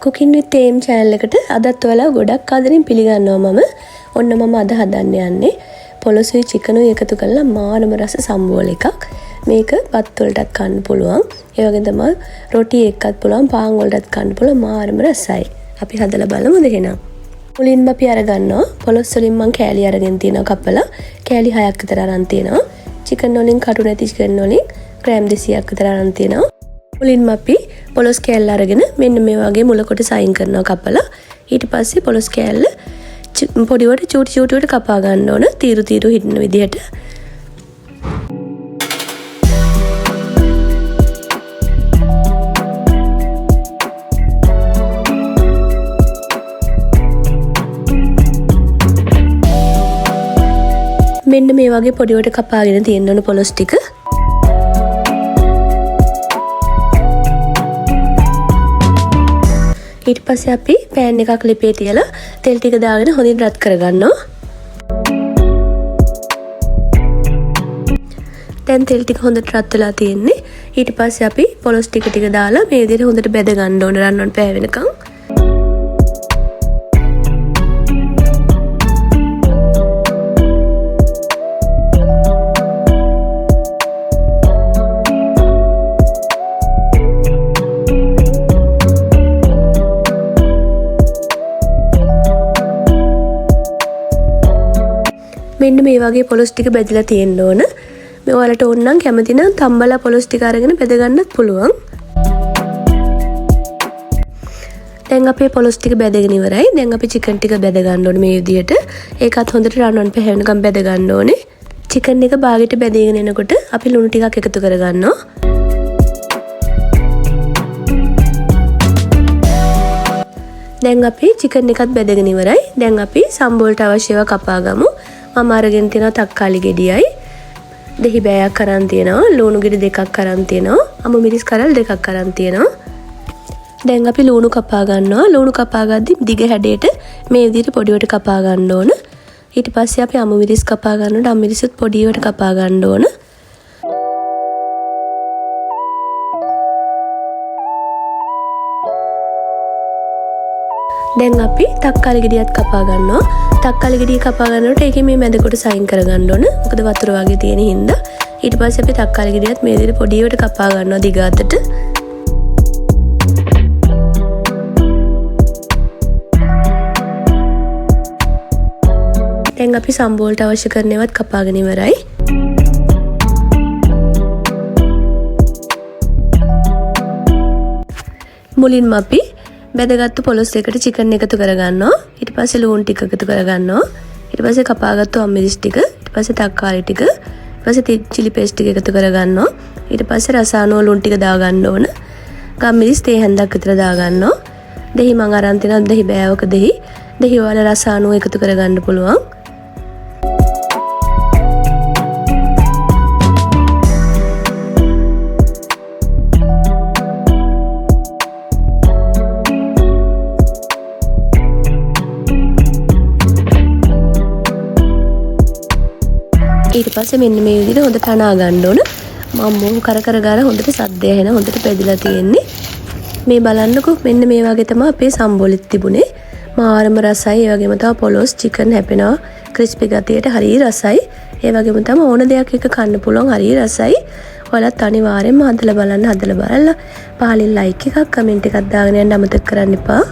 Cooking with Aim channel එකට අදත් ඔයාලා ගොඩක් ආදරෙන් පිළිගන්නවා මම. ඔන්න මම අද හදන්න යන්නේ පොලොසුයි චිකනුයි එකතු කරලා මානම රස සම්බෝල එකක්. මේක බත් වලටත් කන්න පුළුවන්. ඒ වගේම තමයි රොටි එක්කත් පුළුවන්, පාන් වලටත් කන්න පුළුවන් මානම රසයි. අපි හදලා බලමුද එහෙනම්. මුලින්ම අපි අරගන්නවා පොලොස් වලින් මම කෑලි අරගෙන තියෙනවා කපලා. කෑලි 6ක් විතර අරන් තියෙනවා. චිකන් වලින් කටු නැති චිකන් වලින් ග්‍රෑම් 200ක් විතර අරන් තියෙනවා. මුලින්ම අපි පොලොස් කෑල්ල අරගෙන මෙන්න මේ වගේ මුල කොටස අයින් කරනවා කපලා. ඊට පස්සේ පොලොස් කෑල්ල පොඩිවට චූටි කපා ගන්න ඕන තීරු හිටින විදිහට. මෙන්න මේ වගේ පොඩිවට කපාගෙන තියෙන්න ඕන පොලොස් ටික. ඊට පස්සේ අපි පෑන් එකක් ලිපේ තියලා තෙල් ටික දාගෙන හොඳින් රත් කරගන්නවා. දැන් තෙල් ටික හොඳට රත් වෙලා තියෙන්නේ. ඊට පස්සේ අපි පොලොස් ටික දාලා මේ විදිහට හොඳට බෙද ගන්න ඕන රන්වන් පෑවෙනකම්. මෙන්න මේ වගේ පොලොස් ටික බෙදලා තියෙන්න ඕන. මේ ඔයාලට ඕන නම් කැමති නම් තම්බලා පොලොස් ටික අරගෙන බෙද ගන්නත් පුළුවන්. දැන් අපේ පොලොස් ටික බෙදගෙන ඉවරයි. දැන් අපි චිකන් ටික බෙද ගන්න ඕනේ මේ විදිහට. ඒකත් හොඳට රන්වන් පැහැවෙනකම් බෙද ගන්න ඕනේ. චිකන් එක බාගෙට බෙදගෙන එනකොට අපි ලුණු ටිකක් එකතු කර ගන්නවා. දැන් අපි චිකන් එකත් බෙදගෙන ඉවරයි. දැන් අපි සම්බෝලට අවශ්‍යව කපා ගමු. මම අරගෙන තියෙනවා තක්කාලි ගෙඩියයි දෙහි බෑයක් අරන් තියෙනවා ලුණු ගෙඩි දෙකක් අරන් තියෙනවා අමු මිරිස් කරල් දෙකක් අරන් තියෙනවා. දැන් අපි ලුණු කපා ගන්නවා. ලුණු කපා ගද්දි දිග හැඩයට මේ විදිහට පොඩිවට කපා ගන්න ඕන. ඊට පස්සේ අපි අමු මිරිස් කපා ගන්නකොට අමු මිරිසුත් පොඩිවට කපා ගන්න ඕන. දැන් අපි තක්කාලි ගෙඩියත් කපා ගන්නවා. තක්කාලි ගෙඩිය කපා ගන්නකොට ඒකේ මේ මැද කොටස අයින් කර ගන්න ඕන. මොකද වතුර වගේ තියෙන හින්දා. ඊට පස්සේ අපි තක්කාලි ගෙඩියත් මේ විදිහට පොඩියට කපා ගන්නවා දිග අතට. දැන් අපි සම්බෝලට අවශ්‍ය කරන ඒවාත් කපාගෙන ඉවරයි. මුලින්ම අපි බෙදගත්තු පොලොස් එකට චිකන් එකතු කරගන්නවා. ඊට පස්සේ ලුණු ටික එකතු කරගන්නවා. ඊට පස්සේ කපාගත්තු අම්මිරිස් ටික, ඊට පස්සේ තක්කාලි ටික, ඊට පස්සේ චිලි පේස්ට් ටික එකතු කරගන්නවා. ඊට පස්සේ රසායන ලුණු ටික දාගන්න ඕන. ගම්මිරිස් තේ හැන්දක් විතර දාගන්නවා. දෙහි මං අරන් තියනවා දෙහි බෑවක දෙහි. දෙහි වල රසායන එකතු කරගන්න පුළුවන්. ඊට පස්සේ මෙන්න මේ විදිහට හොඳට අනා ගන්න ඕන. මම මොහු කර ගාලා හොඳට සද්දය ඇහෙන හොඳට පැදිලා තියෙන්නේ. මේ බලන්නකෝ මෙන්න මේ වගේ තමයි අපේ සම්බෝලෙත් තිබුණේ. මාරම රසයි. ඒ වගේම තමයි පොලොස් චිකන් හැපෙනවා. ක්‍රිස්පි ගතියට හරිය රසයි. ඒ වගේම තමයි ඕන දෙයක් එක කන්න පුළුවන් හරිය රසයි. ඔයාලත් අනිවාර්යෙන්ම හදලා බලන්න. හදලා බලලා පහලින් ලයික් එකක් කමෙන්ට් එකක් දාගෙන යන්න අමතක කරන්න එපා.